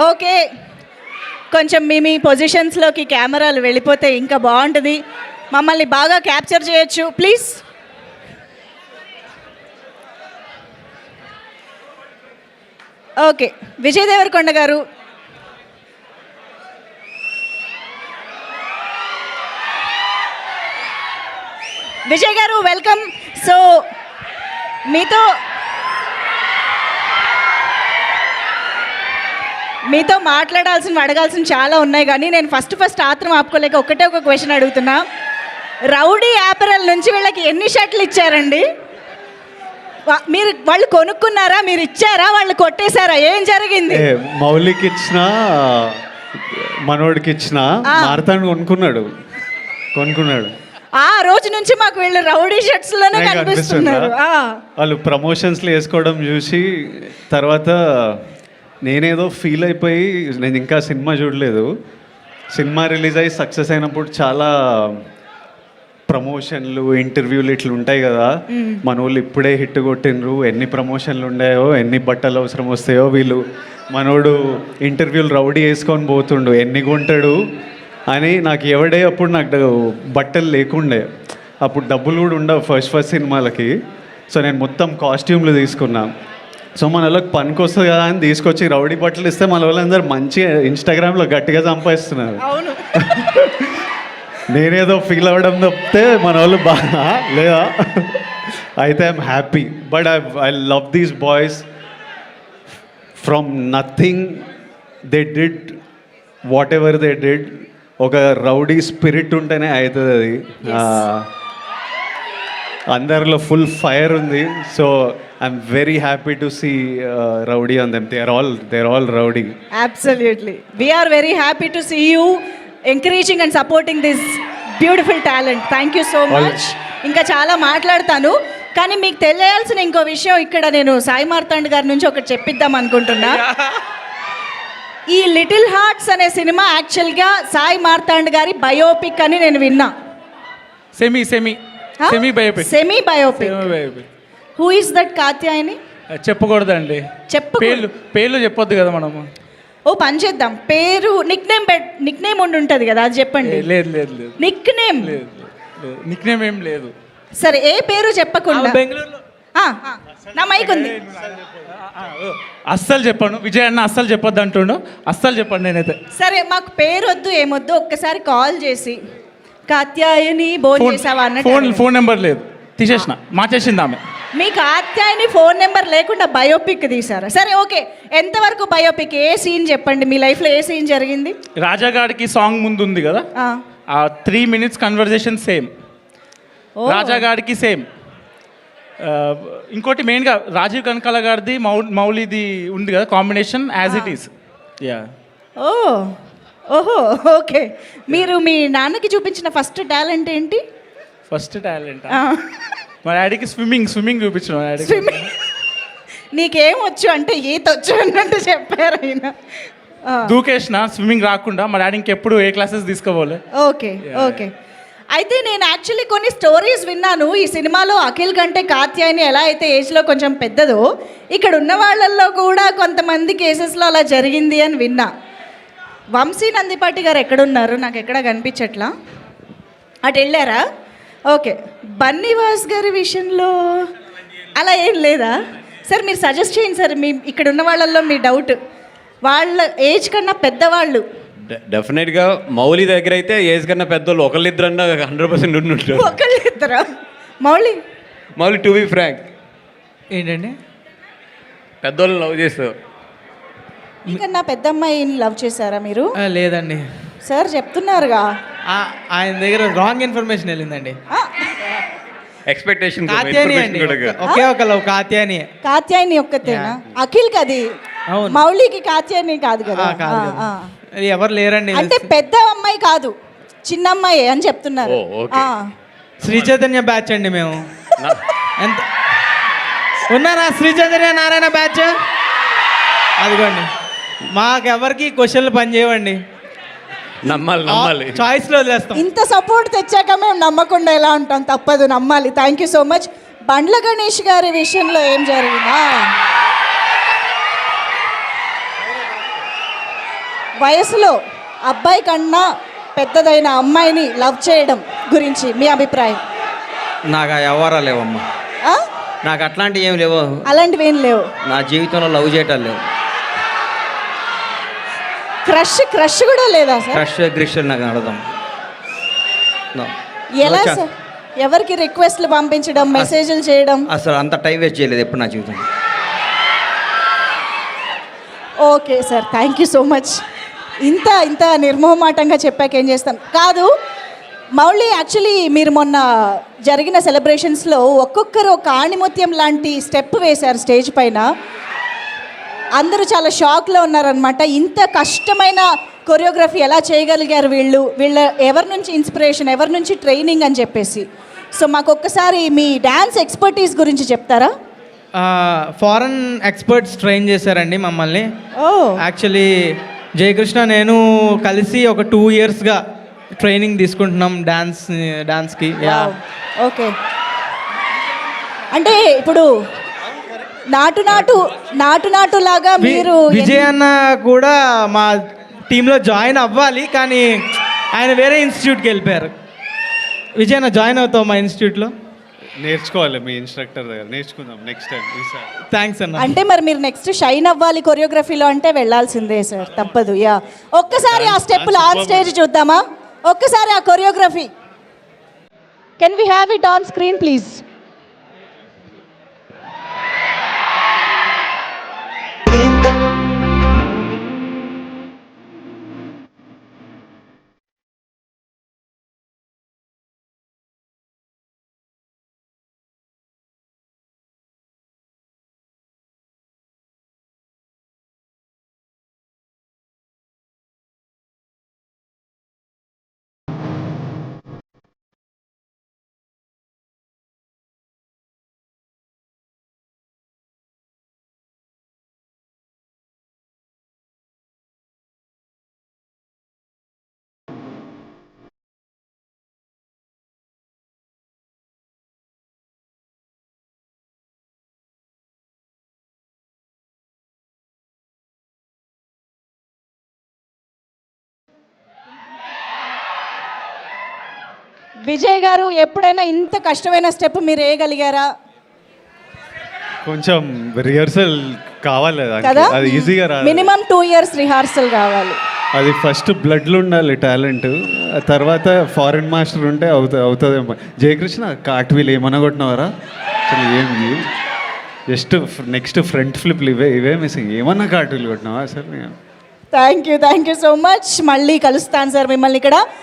Okay, కొంచెం మీ పొజిషన్స్లోకి కెమెరాలు వెళ్ళిపోతే ఇంకా బాగుంటుంది, మమ్మల్ని బాగా క్యాప్చర్ చేయొచ్చు ప్లీజ్. ఓకే, విజయ్ దేవరకొండ గారు. విజయ్ గారు వెల్కమ్. సో మీతో మాట్లాడాల్సిన అడగాల్సిన చాలా ఉన్నాయి, కానీ నేను ఫస్ట్ ఆత్రం ఆపుకోలేక ఒకటే ఒక క్వశ్చన్ అడుగుతున్నా. రౌడీ యాపరల్ నుంచి వీళ్ళకి ఎన్ని షర్ట్లు ఇచ్చారండి? వాళ్ళు కొనుక్కున్నారా, మీరు ఇచ్చారా, వాళ్ళు కొట్టేశారా, ఏం జరిగింది? మౌలికి ఇచ్చిన, మనోడికి ఇచ్చిన, మారతాను కొనుక్కున్నాడు. ఆ రోజు నుంచి మాకు వీళ్ళు రౌడీ షర్ట్స్ లోనే కనిపిస్తున్నారు. వాళ్ళు ప్రమోషన్స్లో వేసుకోవడం చూసి తర్వాత నేనేదో ఫీల్ అయిపోయి, నేను ఇంకా సినిమా చూడలేదు, సినిమా రిలీజ్ అయ్యి సక్సెస్ అయినప్పుడు చాలా ప్రమోషన్లు, ఇంటర్వ్యూలు ఇట్లా ఉంటాయి కదా, మన వాళ్ళు ఇప్పుడే హిట్ కొట్టినరు, ఎన్ని ప్రమోషన్లు ఉన్నాయో, ఎన్ని బట్టలు అవసరం వస్తాయో, వీళ్ళు మనోడు ఇంటర్వ్యూలు రౌడీ వేసుకొని పోతుండు, ఎన్ని కొంటాడు అని నాకు ఎవడే. అప్పుడు నాకు బట్టలు లేకుండే, అప్పుడు డబ్బులు కూడా ఉండవు ఫస్ట్ సినిమాలకి. సో నేను మొత్తం కాస్ట్యూమ్లు తీసుకున్నా. సో మన వాళ్ళకి పనికి వస్తుంది కదా అని తీసుకొచ్చి రౌడీ బట్టలు ఇస్తే మన వాళ్ళందరూ మంచిగా ఇన్స్టాగ్రామ్లో గట్టిగా సంపాదిస్తున్నారు. నేనేదో ఫీల్ అవ్వడం తప్పితే మన వాళ్ళు బాగా లేదా. అయితే I'm happy, but I love these boys. From nothing they did whatever they did. ఒక రౌడీ స్పిరిట్ ఉంటేనే అవుతుంది అది. అందరిలో ఫుల్ ఫైర్ ఉంది. So I'm very happy to see rowdy on them. They are all rowdy. Absolutely, we're very happy to see you encouraging and supporting this beautiful talent. Thank you so much. ఇంకా చాలా మాట్లాడతాను, కానీ మీకు తెలియాల్సిన ఇంకో విషయం ఇక్కడ నేను సాయి మార్తాండ్ గారి నుంచి ఒకటి చెప్పిద్దాం అనుకుంటున్నా. ఈ లిటిల్ హార్ట్స్ అనే సినిమా యాక్చువల్గా సాయి మార్తాండ్ గారి బయోపిక్ అని నేను విన్నా. Semi biopic. Who is that Katyayani? చెప్పకూడదండి, పేర్లు చెప్పొద్దు కదా మనము. ఓ పని చేద్దాం, పేరు నిక్ నేమ్ ఉంటుంది కదా, అది చెప్పండి. లేదు నిక్ నేమ్ ఏం లేదు. సరే, ఏ పేరు చెప్పకుండా. బెంగళూరులో నా మైక్ ఉంది. అస్సలు చెప్పాను, విజయ్ అన్న అస్సలు చెప్పొద్దు అంటుండు, అస్సలు చెప్పండి నేనైతే. సరే, మాకు పేరు వద్దు ఏమొద్దు, ఒక్కసారి కాల్ చేసి కాత్యాయని భోజనం చేసావా అన్నట్టు. ఫోన్ నెంబర్ లేదు, తీసేసిన, మార్చేసింది ఆమె. మీ కాత్యాయని ఫోన్ నెంబర్ లేకుండా బయోపిక్ తీసారా? సరే ఓకే, ఎంతవరకు బయోపిక్? ఏ సీన్ చెప్పండి, మీ లైఫ్లో ఏ సీన్ జరిగింది? రాజాగాడికి సాంగ్ ముందు ఉంది కదా, ఆ 3 minutes కన్వర్జేషన్ సేమ్. రాజాగాడికి సేమ్. ఇంకోటి మెయిన్గా రాజీవ్ కనకాల గారిది మౌలిది ఉంది కదా, కాంబినేషన్ యాజ్ ఇట్ ఈస్. ఓహో ఓకే. మీరు మీ నాన్నకి చూపించిన ఫస్ట్ టాలెంట్ ఏంటి? ఫస్ట్ టాలెంట్ మా డాడీకి స్విమ్మింగ్ చూపించిన. నీకేం వచ్చు అంటే ఈత వచ్చు అన్నట్టు చెప్పారు ఆయన. దూకేసిన, స్విమ్మింగ్ రాకుండా మా డాడీ ఇంకెప్పుడు ఏ క్లాసెస్ తీసుకోవాలి. ఓకే. అయితే నేను యాక్చువల్లీ కొన్ని స్టోరీస్ విన్నాను. ఈ సినిమాలో అఖిల్ కంటే కాత్యాయని ఎలా అయితే ఏజ్లో కొంచెం పెద్దదో, ఇక్కడ ఉన్న వాళ్ళల్లో కూడా కొంతమంది కేసెస్లో అలా జరిగింది అని విన్నా. వంశీ నందిపాటి గారు ఎక్కడున్నారు? నాకు ఎక్కడ కనిపించట్లా. అటు వెళ్ళారా? ఓకే. బన్నీవాస్ గారి విషయంలో అలా ఏం లేదా? సార్ మీరు సజెస్ట్ చేయండి సార్, మీ ఇక్కడ ఉన్న వాళ్ళల్లో మీ డౌట్. వాళ్ళ ఏజ్ కన్నా పెద్దవాళ్ళు డెఫినెట్గా మౌలి దగ్గర అయితే ఏజ్ కన్నా పెద్దోళ్ళు ఒకళ్ళిద్దరన్నా 100% ఉంటుంటారు. ఒకళ్ళిద్దరా? మౌలి టు బి ఫ్రాంక్ ఏంటండి, పెద్దోళ్ళు లవ్ చేస్తారు. ఇంకా నా పెద్దమ్మాయిని లవ్ చేశారా మీరు? లేదండి సార్, చెప్తున్నారుగా. ఆయన దగ్గర రాంగ్ ఇన్ఫర్మేషన్ వెళ్ళిందండి. ఎక్స్పెక్టేషన్ ఒకే ఒక లవ్ కాత్యాయని ఒక్కతేనా? అఖిల్ కది, మౌలికి కాత్యాయని కాదు కదా. ఎవరు లేరండి. అంటే పెద్ద అమ్మాయి కాదు, చిన్న అమ్మాయి అని చెప్తున్నారు. శ్రీ చైతన్య బ్యాచ్ అండి మేము. ఎంత ఉన్నారా శ్రీ చైతన్య నారాయణ బ్యాచ్? అదిగోండి, మాకెవరికి క్వశ్చన్లు పని చేయవండి, నమ్మాలి చాయిస్లో వదిలేస్తాం. ఇంత సపోర్ట్ తెచ్చాక మేము నమ్మకుండా ఎలా ఉంటాం, తప్పదు, నమ్మాలి. Thank you so much. Bandla Ganesh గారి విషయంలో ఏం జరిగిందా? వయసులో అబ్బాయి కన్నా పెద్దదైన అమ్మాయిని లవ్ చేయడం గురించి మీ అభిప్రాయం? నాకు ఆ వ్యవహారాలు లేవమ్మా. ఆ? నాకు అట్లాంటివి ఏం లేవు. అలాంటివి ఏం లేవు. నా జీవితంలో లవ్ చేయటాలు లేవు. క్రష్ కూడా లేదా సార్? క్రష్ గ్రిష్ నాకు అర్థం. ఎలా సార్? ఎవరికి రిక్వెస్ట్లు పంపించడం, మెసేజ్లు చేయడం? అసలు అంత టైం వేస్ట్ చేయలేదు ఎప్పుడు నా జీవితం. Okay sir, thank you so much. ఇంత నిర్మోహమాటంగా చెప్పాక ఏం చేస్తాం. కాదు మౌలి, యాక్చువల్లీ మీరు మొన్న జరిగిన సెలబ్రేషన్స్లో ఒక్కొక్కరు ఒక ఆణిముత్యం లాంటి స్టెప్ వేశారు స్టేజ్ పైన. అందరూ చాలా షాక్లో ఉన్నారనమాట. ఇంత కష్టమైన కొరియోగ్రఫీ ఎలా చేయగలిగారు వీళ్ళ ఎవరి నుంచి ఇన్స్పిరేషన్, ఎవరి నుంచి ట్రైనింగ్ అని చెప్పేసి. సో మాకు ఒక్కసారి మీ డ్యాన్స్ ఎక్స్పర్టీస్ గురించి చెప్తారా? ఫారెన్ ఎక్స్పర్ట్స్ ట్రైన్ చేశారండి మమ్మల్ని. ఓ, యాక్చువల్లీ జయకృష్ణ నేను కలిసి ఒక 2 yearsగా ట్రైనింగ్ తీసుకుంటున్నాం డాన్స్కి. ఓకే. అంటే ఇప్పుడు నాటు లాగా మీరు విజయ్ అన్న కూడా మా టీంలో జాయిన్ అవ్వాలి, కానీ ఆయన వేరే ఇన్స్టిట్యూట్కి వెళ్ళిపోయారు. విజయ్ అన్న జాయిన్ అవుతావు మా ఇన్స్టిట్యూట్లో? నేర్చుకోవాలి మీ ఇన్స్ట్రక్టర్ దగ్గర, నేర్చుకుందాం నెక్స్ట్ టైం ఈసారి. థ్యాంక్స్ అన్న. అంటే మరి మీరు నెక్స్ట్ షైన్ అవ్వాలి కొరియోగ్రఫీలో అంటే వెళ్ళాల్సిందే సార్, తప్పదు. యా, ఒక్కసారి ఆ స్టెప్పులు ఆన్ స్టేజ్ చూద్దామా? ఒక్కసారి ఆ choreography can we have it on screen please? Vijay garu, ఎప్పుడైనా ఇంత కష్టమైన స్టెప్ మీరు వేయగలిగారా? కొంచెం రిహర్సల్ కావాలి దానికి. కదా, అది ఈజీగా రాదు. మినిమం 2 years రిహార్సల్ కావాలి. అది ఫస్ట్ బ్లడ్లో ఉండాలి టాలెంట్, తర్వాత ఫారెన్ మాస్టర్ ఉంటే అవుతుందేమో. జయకృష్ణ కాట్వీలు ఏమన్నా కొట్టినవారా? అసలు ఏం జస్ట్ నెక్స్ట్ ఫ్రంట్ ఫ్లిప్లు ఇవే మిస్సింగ్. ఏమన్నా కాట్వీలు కొట్టినావా అసలు? Thank you so much. మళ్ళీ కలుస్తాను సార్ మిమ్మల్ని ఇక్కడ.